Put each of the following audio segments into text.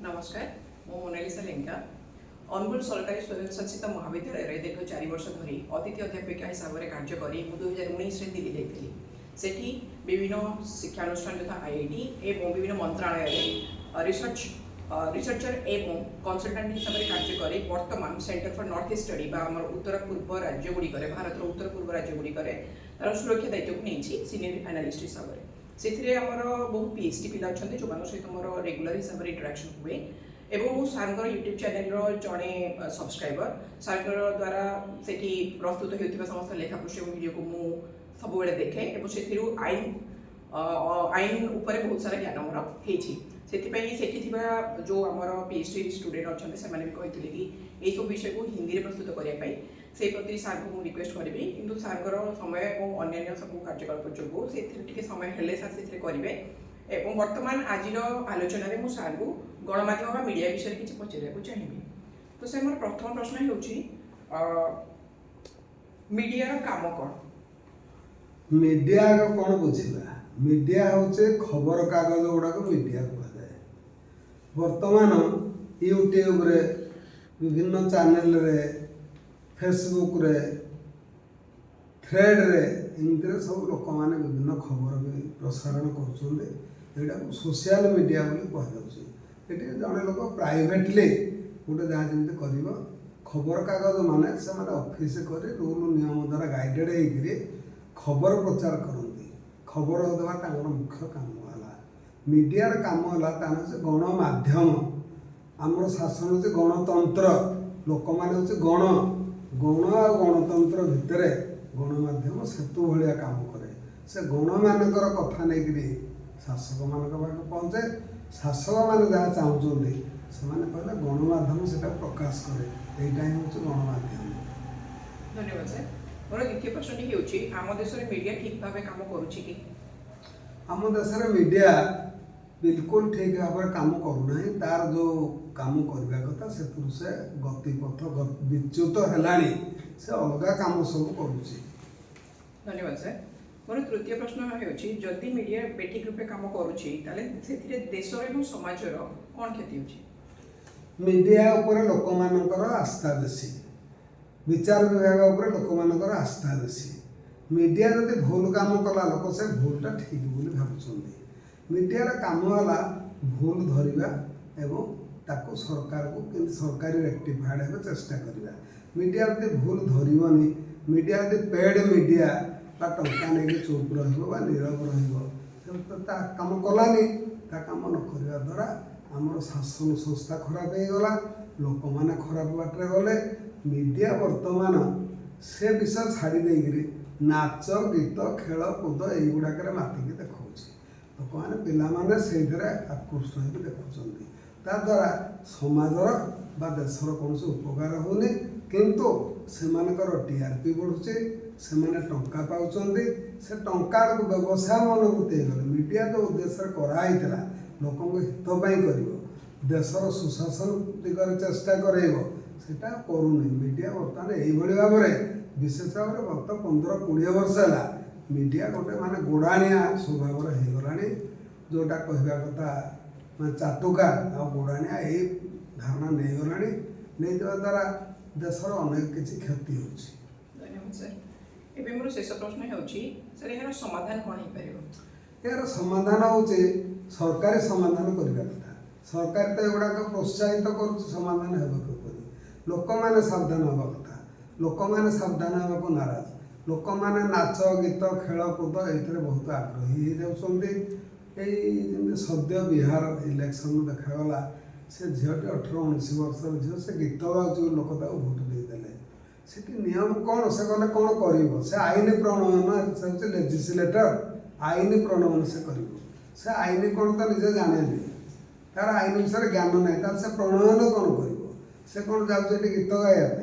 नमस्कार मो मोनालिसा लेंका अनुगुल सरकारी स्वयंशासित महाविद्यालय दीर्घ 4 वर्ष धरी अतिथि अध्यापिका हिसाब से कार्य करी 2019 दिल्ली जाइली सेठी विभिन्न शिक्षानुष्ठान तथा आईआईटी एवं विभिन्न मंत्रालय रिसर्चर एवं कन्सल्टेंट हिसाब से कार्य करी वर्तमान centre for north east study उत्तर पूर्व राज्यगुड़िक भारत उत्तर पूर्व राज्यगुड़िक तार सुरक्षा दायित्व को नहीं सीनियर एनालिस्ट हिसाब से बहुत पीएचडी पिला अच्छा जो सहित मोर रेगुलर हिसाब से इंटराक्शन हुए एवं सार यूट्यूब चैनल जड़े सब्सक्राइबर सार द्वारा से प्रस्तुत होता समस्त लेखा पुस्तक वीडियो को मुझे सब देखे और आईन उपर बहुत सारा ज्ञान मोर से जो आमर पीएचडी स्टूडेंट अच्छा से भी कहते कि यही सब विषय को हिंदी में प्रस्तुत करने से प्रति सार को रिक्वेस्ट करी कि सार समय और अन्य सब कार्यकलाप जो से समय हेले सार से करेंगे एवं वर्तमान आज आलोचन में मुझे सार को गणमाध्यम मीडिया विषय किसी पचार चाहिए तो से मोर प्रथम प्रश्न हो मीडिया काम कौन मीडिया कौन बुझा मीडिया हूँ खबर कागज गुड़ाक मीडिया कहुए बर्तमान यूट्यूब रे विभिन्न चैनल रे फेसबुक रे थ्रेड रे इनते सब लोक मैंने विभिन्न खबर भी प्रसारण कर सोशल मीडिया कहुए जड़े लोक प्राइवेटली गोटे जहाँ जमी कर खबर कागज माने से ऑफिस कर रूल नियम द्वारा गाइडेड होकर खबर प्रचार करती खबर देवा मुख्य काम है मीडियार काम है से गणमाध्यम आमर शासन हूँ गणतंत्र लोक मैंने हूँ गण गण आ गणतंत्र भितर गणमाध्यम सेतु भाया काम करे से गण मानकर कथा नहीं शासक मान पाक पहुँचे शासक मैंने जहाँ चाहते से कहले गणमाध्यम से प्रकाश करे यहीटा ही हूँ गणमाध्यम। धन्यवाद सर मोर द्वितीय प्रश्न हो आम देश में मीडिया ठीक भाव काम करुच्ची आम देश मीडिया बिल्कुल ठीक भाव काम करूना तार जो काम करने कथा से गतिपथ विच्युत है से अलग काम सब करुच्ची। धन्यवाद सर मोर तृतीय प्रश्न होदि मीडिया बेठिक रूपे काम करुच्ची देश और समाजर कौन क्षति हो मीडिया उपर लोक मानकर आस्था बेसी विचार विभाग उपर लोक मानकर आस्था बेसी मीडिया जब भूल काम कला लोक से भूलटा ठीक बोली भावुंट मीडियार काम है भूल धरवा एवं ताको सरकार को कि सरकारी रेक्टिफाइड हो चेष्टा करवा मीडिया जब भूल धरनी मीडिया जब पेड मीडिया टंका नहीं चुप नीरव रम कलानी काम न करवा द्वारा आमर शासन संस्था खराब हो गला लोक मैंने खराब बाटे गले मीडिया वर्तमान से विषय छाड़ी देकर नाच गीत खेल कूद युवाक मातिक देखा लोक मैंने पिला से आकृष्ट हो देखुं ताद्वारा समाजर बा देशर कौन उपकार होनी किंतु सेमानकर टीआरपी बढ़ुचे से टंका पाँच से टंका व्यवसाय मनोभूति हो गले मीडिया जो उद्देश्य कराई लोक हितपाई कर देशर सुशासन दिगरे चेष्टा करेगा करूनी मीडिया बर्तमान यही भाव में विशेष भाव में गत 15-20 वर्ष है मीडिया गोटे माने गोड़ाणिया स्वभाव हो गला जोटा कहवा कथा मैं चाटुका आ गोड़ाणिया यही धारणा नहीं गला नहीं द्वारा देशर अनेक किसी क्षति हो। धन्यवाद सर एवं मोर शेष प्रश्न हो सर यार समाधान कौन हो पार यार समाधान हूँ सरकारी समाधान करने कथा सरकार तो एगुड़ाक प्रोत्साहित कर समाधान होगा लोक मैंने सावधान हवा कथा लोक मैंने सावधान होगा नाराज लोक मैंने नाच गीत खेल कूद ये बहुत आग्रही हो जाती सद्य बिहार इलेक्शन देखागला से झीटी 18-19 वर्ष झील से गीत गाँव लोक भोट देदेले से नियम कौन से गले कौन कर से आईन प्रणयन से लेजिस्लेटर आईन प्रणयन से कर आईन कौन तो निजे जाने तार आईन विषय ज्ञान ना से प्रणयन कौन कर से कौन जाऊँ गीत गाइबा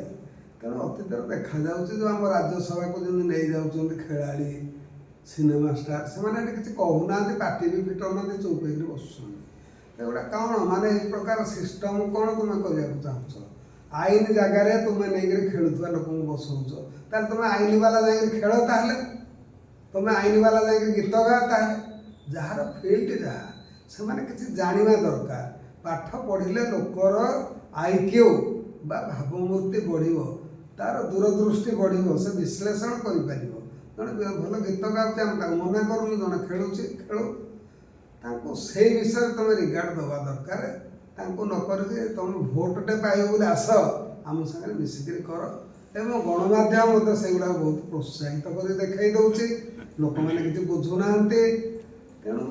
तेणु अतीत देखा जो आम राज्यसभा को जो नहीं जाऊँ खेला सिनेमा स्टार से किसी कहूना पार्टी भी फिटना चुप हो बसुँच एगुड़ा कौन माने एक प्रकार सिस्टम कौन तुम्हें करने चाहूँ आईन जगार तुम्हें नहीं खेलुवा लोक बसौच तुम आईन वाला जा खेल ताल तुम आईन वाला जा गीत गा ताल जार फिल्ड जहाँ से किसी जाना दरकार ପାଠ ପଢ଼ିଲେ ଲୋକର IQ ବା ଭାବମୂର୍ତ୍ତି ବଢ଼ିବ, ତାର ଦୂରଦୃଷ୍ଟି ବଢ଼ିବ, ସେ ବିଶ୍ଳେଷଣ କରିପାରିବ। ଜଣେ ଭଲ ଗୀତ ଗାଉଛି ଆମେ ତାକୁ ମନା କରୁନୁ, ଜଣେ ଖେଳୁଛି ଖେଳୁ, ତାଙ୍କୁ ସେଇ ବିଷୟରେ ତୁମେ ରିଗାର୍ଡ଼ ଦେବା ଦରକାର। ତାଙ୍କୁ ନ କରିକି ତୁମେ ଭୋଟଟେ ପାଇବ ବୋଲି ଆସ, ଆମ ସାଙ୍ଗରେ ମିଶିକିରି କର। ଏବଂ ଗଣମାଧ୍ୟମ ମଧ୍ୟ ସେଗୁଡ଼ାକ ବହୁତ ପ୍ରୋତ୍ସାହିତ କରି ଦେଖାଇ ଦେଉଛି। ଲୋକମାନେ କିଛି ବୁଝୁନାହାନ୍ତି, ତେଣୁ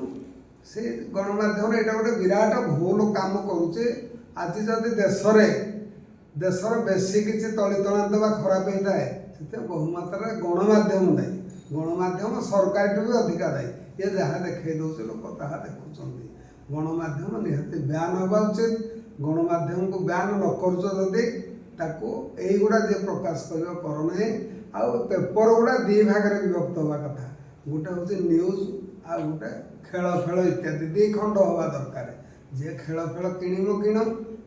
ସେ ଗଣମାଧ୍ୟମରେ ଏଇଟା ଗୋଟେ ବିରାଟ ଭୁଲ କାମ କରୁଛି। ଆଜି ଯଦି ଦେଶର ବେଶୀ କିଛି ତଳିତଳାନ୍ତ ବା ଖରାପ ହେଇଥାଏ, ସେଥିରେ ବହୁ ମାତ୍ରାରେ ଗଣମାଧ୍ୟମ ଦାୟୀ। ଗଣମାଧ୍ୟମ ସରକାରଠୁ ବି ଅଧିକା ଦାୟୀ। ଇଏ ଯାହା ଦେଖାଇ ଦେଉଛି ଲୋକ ତାହା ଦେଖୁଛନ୍ତି। ଗଣମାଧ୍ୟମ ନିହାତି ବ୍ୟାନ୍ ହେବା ଉଚିତ। ଗଣମାଧ୍ୟମକୁ ବ୍ୟାନ୍ ନ କରୁଛ ଯଦି ତାକୁ ଏଇଗୁଡ଼ା ଯିଏ ପ୍ରକାଶ କରିବ କର ନାହିଁ। ଆଉ ପେପର ଗୁଡ଼ା ଦୁଇ ଭାଗରେ ବିଭକ୍ତ ହେବା କଥା। ଗୋଟେ ହେଉଛି ନ୍ୟୁଜ୍, ଆଉ ଗୋଟେ ଖେଳ ଇତ୍ୟାଦି, ଦୁଇ ଖଣ୍ଡ ହେବା ଦରକାର। ଯିଏ ଖେଳ କିଣିବ କିଣ,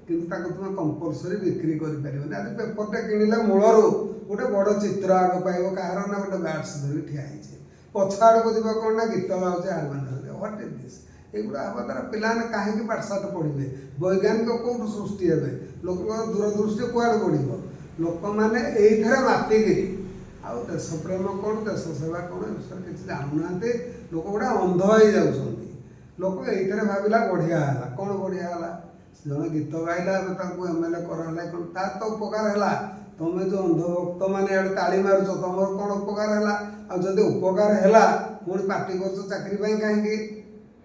କିନ୍ତୁ ତାକୁ ତୁମେ କମ୍ପଲସରି ବିକ୍ରି କରିପାରିବନି। ଆଜି ପେପରଟେ କିଣିଲେ ମୂଳରୁ ଗୋଟେ ବଡ଼ ଚିତ୍ର ଆଗ ପାଇବ, କାହାର ନା ଗୋଟେ ବ୍ୟାଟ୍ସ ଧରି ଠିଆ ହେଇଛି, ପଛ ଆଡ଼କୁ ଯିବ କ'ଣ ନା ଗୀତ ଗାଉଛି ହାରମୋନିୟମରେ। What is this? ଏଗୁଡ଼ା ହେବା ଦ୍ୱାରା ପିଲାମାନେ କାହିଁକି ପାଠଶାଠ ପଢ଼ିବେ? ବୈଜ୍ଞାନିକ କେଉଁଠୁ ସୃଷ୍ଟି ହେବେ? ଲୋକଙ୍କର ଦୂରଦୃଷ୍ଟି କୁଆଡ଼େ ବଢ଼ିବ? ଲୋକମାନେ ଏଇଥିରେ ମାତିକିରି ଆଉ ଦେଶ ପ୍ରେମ କ'ଣ, ଦେଶ ସେବା କ'ଣ, ଏ ବିଷୟରେ କିଛି ଜାଣୁନାହାନ୍ତି। ଲୋକ ଗୁଡ଼ା ଅନ୍ଧ ହେଇଯାଉଛନ୍ତି। ଲୋକ ଏଇଥିରେ ଭାବିଲା ବଢ଼ିଆ ହେଲା। କ'ଣ ବଢ଼ିଆ ହେଲା? ଜଣେ ଗୀତ ଗାଇଲା, ଏବେ ତାଙ୍କୁ MLA କରାହେଲା, କ'ଣ ତାର ତ ଉପକାର ହେଲା। ତୁମେ ଯେଉଁ ଅନ୍ଧଭକ୍ତମାନେ ଇଆଡ଼େ ତାଳି ମାରୁଛ, ତୁମର କ'ଣ ଉପକାର ହେଲା? ଆଉ ଯଦି ଉପକାର ହେଲା, ପୁଣି ପାର୍ଟି କରୁଛ ଚାକିରି ପାଇଁ କାହିଁକି?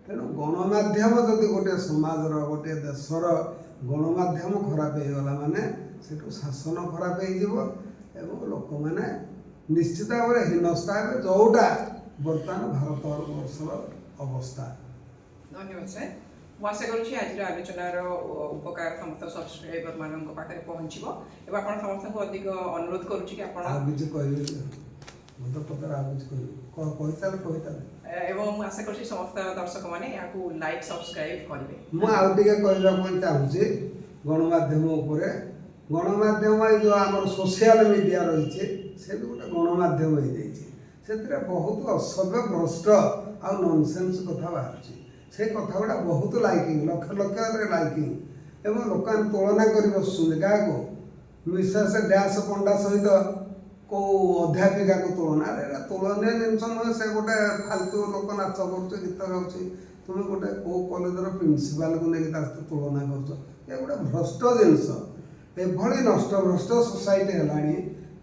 ତେଣୁ ଗଣମାଧ୍ୟମ ଯଦି ଗୋଟିଏ ସମାଜର, ଗୋଟିଏ ଦେଶର ଗଣମାଧ୍ୟମ ଖରାପ ହେଇଗଲା ମାନେ ସେଠୁ ଶାସନ ଖରାପ ହେଇଯିବ ଏବଂ ଲୋକମାନେ ନିଶ୍ଚିତ ଭାବରେ ହୀନସ୍ତା ହେବେ, ଯେଉଁଟା ବର୍ତ୍ତମାନ ଭାରତବର୍ଷର ଅବସ୍ଥା। ଧନ୍ୟବାଦ ସାର୍। ମୁଁ ଆଶା କରୁଛି ଆଜିର ଆଲୋଚନାର ଉପକାର ସମସ୍ତ ସବସ୍କ୍ରାଇବର ମାନଙ୍କ ପାଖରେ ପହଞ୍ଚିବ ଏବଂ ଆପଣ ସମସ୍ତଙ୍କୁ ଅଧିକ ଅନୁରୋଧ କରୁଛି କି ଆପଣ ଆଉ କିଛି କହିବେ ଆଉ କିଛି କହିତାଲେ ଏବଂ ମୁଁ ଆଶା କରୁଛି ସମସ୍ତ ଦର୍ଶକମାନେ ଏହାକୁ ଲାଇକ୍ ସବସ୍କ୍ରାଇବ୍ କରିବେ। ମୁଁ ଆଉ ଟିକେ କହିବା ପାଇଁ ଚାହୁଁଛି ଗଣମାଧ୍ୟମ ଉପରେ। ଗଣମାଧ୍ୟମ ଏଇ ଯେଉଁ ଆମର ସୋସିଆଲ ମିଡ଼ିଆ ରହିଛି, ସେ ବି ଗୋଟେ ଗଣମାଧ୍ୟମ ହେଇଯାଇଛି। ସେଥିରେ ବହୁତ ଅସଭ୍ୟ, ଭ୍ରଷ୍ଟ ଆଉ ନନସେନ୍ସ କଥା ବାହାରୁଛି। ସେ କଥା ଗୁଡ଼ା ବହୁତ ଲାଇକିଂ, ଲକ୍ଷରେ ଲାଇକିଂ, ଏବଂ ଲୋକମାନେ ତୁଳନା କରି ବସୁଛନ୍ତି। କାହାକୁ? ମିସେସ୍ ଡ୍ୟାସ୍ ପଣ୍ଡା ସହିତ କେଉଁ ଅଧ୍ୟାପିକାକୁ ତୁଳନା। ଆରେ ଏଇଟା ତୁଳନୀୟ ଜିନିଷ ନୁହେଁ। ସେ ଗୋଟେ ଫାଲତୁ ଲୋକ, ନାଚ କରୁଛି, ଗୀତ ଗାଉଛି, ତୁମେ ଗୋଟେ କେଉଁ କଲେଜର ପ୍ରିନ୍ସିପାଲକୁ ନେଇକି ତା ସହିତ ତୁଳନା କରୁଛ। ଏ ଗୋଟେ ଭ୍ରଷ୍ଟ ଜିନିଷ। ଏଭଳି ନଷ୍ଟଭ୍ରଷ୍ଟ ସୋସାଇଟି ହେଲାଣି।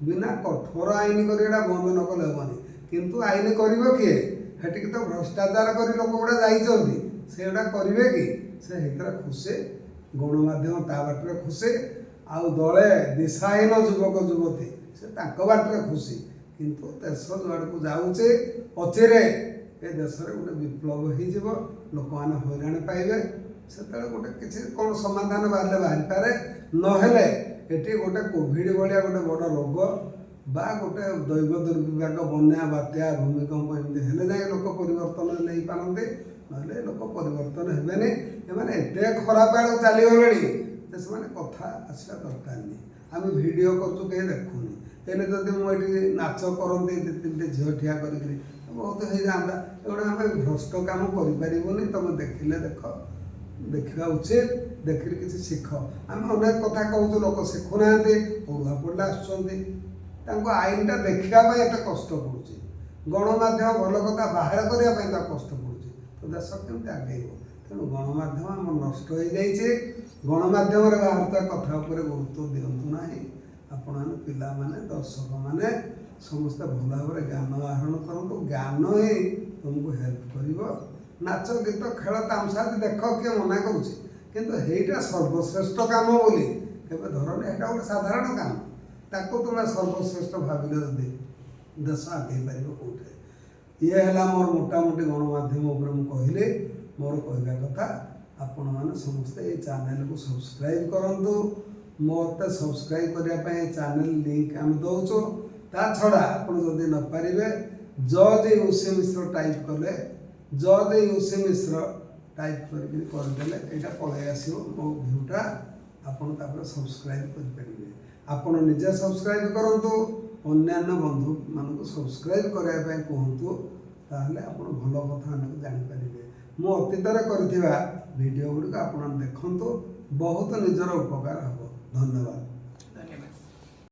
ବିନା କଠୋର ଆଇନ କରି ଏଇଟା ବନ୍ଦ ନ କଲେ ହେବନି। କିନ୍ତୁ ଆଇନ କରିବ କିଏ? ସେଠିକି ତ ଭ୍ରଷ୍ଟାଚାର କରି ଲୋକ ଗୁଡ଼ା ଯାଇଛନ୍ତି, ସେଗୁଡ଼ା କରିବେ କି? ସେ ହେଇଥିରେ ଖୁସି, ଗଣମାଧ୍ୟମ ତା ବାଟରେ ଖୁସି, ଆଉ ଦଳେ ଦିଶାହୀନ ଯୁବକ ଯୁବତୀ ସେ ତାଙ୍କ ବାଟରେ ଖୁସି। କିନ୍ତୁ ଦେଶ ଯୁଆଡ଼କୁ ଯାଉଛି, ଅଚିରେ ଏ ଦେଶରେ ଗୋଟେ ବିପ୍ଳବ ହେଇଯିବ, ଲୋକମାନେ ହଇରାଣ ପାଇବେ। ସେତେବେଳେ ଗୋଟେ କିଛି କ'ଣ ସମାଧାନ ବାହାରିଲେ ବାହାରିପାରେ, ନହେଲେ ଏଠି ଗୋଟେ କୋଭିଡ଼ ଭଳିଆ ଗୋଟେ ବଡ଼ ରୋଗ ବା ଗୋଟେ ଦୈବ ଦୁର୍ବିପାକ, ବନ୍ୟା, ବାତ୍ୟା, ଭୂମିକମ୍ପ ଏମିତି ହେଲେ ଯାଇ ଲୋକ ପରିବର୍ତ୍ତନ ନେଇପାରନ୍ତି, ନହେଲେ ଲୋକ ପରିବର୍ତ୍ତନ ହେବେନି। ଏମାନେ ଏତେ ଖରାପ ଆଡ଼କୁ ଚାଲିଗଲେଣି ଯେ ସେମାନେ କଥା ଆସିବା ଦରକାର ନାହିଁ। ଆମେ ଭିଡ଼ିଓ କରୁଛୁ, କେହି ଦେଖୁନି। ହେଲେ ଯଦି ମୁଁ ଏଠି ନାଚ କରନ୍ତି, 2-3ଟି ଝିଅ ଠିଆ କରିକିରି, ବହୁତ ହେଇଯାଆନ୍ତା। ଏଗୁଡ଼ା ଆମେ ଭ୍ରଷ୍ଟ କାମ କରିପାରିବୁନି। ତୁମେ ଦେଖିଲେ ଦେଖ, ଦେଖିବା ଉଚିତ, ଦେଖିଲେ କିଛି ଶିଖ। ଆମେ ଅନେକ କଥା କହୁଛୁ, ଲୋକ ଶିଖୁନାହାନ୍ତି, ପଢ଼ୁଆ ପଢ଼ିଲେ ଆସୁଛନ୍ତି। ତାଙ୍କୁ ଆଇନଟା ଦେଖିବା ପାଇଁ ଏତେ କଷ୍ଟ ପଡ଼ୁଛି, ଗଣମାଧ୍ୟମ ଭଲ କଥା ବାହାର କରିବା ପାଇଁ ତାକୁ କଷ୍ଟ ପଡ଼ୁଛି, ତ ଦେଶ କେମିତି ଆଗେଇବ? ତେଣୁ ଗଣମାଧ୍ୟମ ଆମର ନଷ୍ଟ ହେଇଯାଇଛି। ଗଣମାଧ୍ୟମରେ ବାହାରୁଥିବା କଥା ଉପରେ ଗୁରୁତ୍ୱ ଦିଅନ୍ତୁ ନାହିଁ। ଆପଣମାନେ, ପିଲାମାନେ, ଦର୍ଶକମାନେ ସମସ୍ତେ ଭଲ ଭାବରେ ଜ୍ଞାନ ଆହରଣ କରନ୍ତୁ। ଜ୍ଞାନ ହିଁ ତୁମକୁ ହେଲ୍ପ କରିବ। ନାଚ, ଗୀତ, ଖେଳ, ତାମସା ଦେଖ, କିଏ ମନା କରୁଛି? କିନ୍ତୁ ହେଇଟା ସର୍ବଶ୍ରେଷ୍ଠ କାମ ବୋଲି କେବେ ଧରନି। ଏଇଟା ଗୋଟେ ସାଧାରଣ କାମ, ତାକୁ ତୁମେ ସର୍ବଶ୍ରେଷ୍ଠ ଭାବିଲେ ଯଦି ଦେଶ ଆଗେଇ ପାରିବ କେଉଁଠି? ଇଏ ହେଲା ମୋର ମୋଟାମୋଟି ଗଣମାଧ୍ୟମ ଉପରେ ମୁଁ କହିଲି। ମୋର କହିବା କଥା, ଆପଣମାନେ ସମସ୍ତେ ଏଇ ଚ୍ୟାନେଲକୁ ସବସ୍କ୍ରାଇବ୍ କରନ୍ତୁ। ମୋତେ ସବସ୍କ୍ରାଇବ୍ କରିବା ପାଇଁ ଏ ଚ୍ୟାନେଲ ଲିଙ୍କ ଆମେ ଦେଉଛୁ। ତା ଛଡ଼ା ଆପଣ ଯଦି ନ ପାରିବେ, ଜଜ୍ ୟୁସି ମିଶ୍ର ଟାଇପ୍ କଲେ, ଜଜ୍ ୟୁସି ମିଶ୍ର ଟାଇପ୍ କରିକି କରିଦେଲେ ଏଇଟା ପଳାଇ ଆସିବ ମୋ ଭିୟୁଟା। ଆପଣ ତାପରେ ସବସ୍କ୍ରାଇବ୍ କରିପାରିବେ। ଆପଣ ନିଜେ ସବସ୍କ୍ରାଇବ୍ କରନ୍ତୁ, ଅନ୍ୟାନ୍ୟ ବନ୍ଧୁମାନଙ୍କୁ ସବସ୍କ୍ରାଇବ୍ କରିବା ପାଇଁ କୁହନ୍ତୁ। ତାହେଲେ ଆପଣ ଭଲ କଥା ଅନେକ ଜାଣିପାରିବେ। ମୁଁ ଅତୀତରେ କରିଥିବା ଭିଡ଼ିଓ ଗୁଡ଼ିକ ଆପଣ ଦେଖନ୍ତୁ, ବହୁତ ନିଜର ଉପକାର ହେବ। ଧନ୍ୟବାଦ।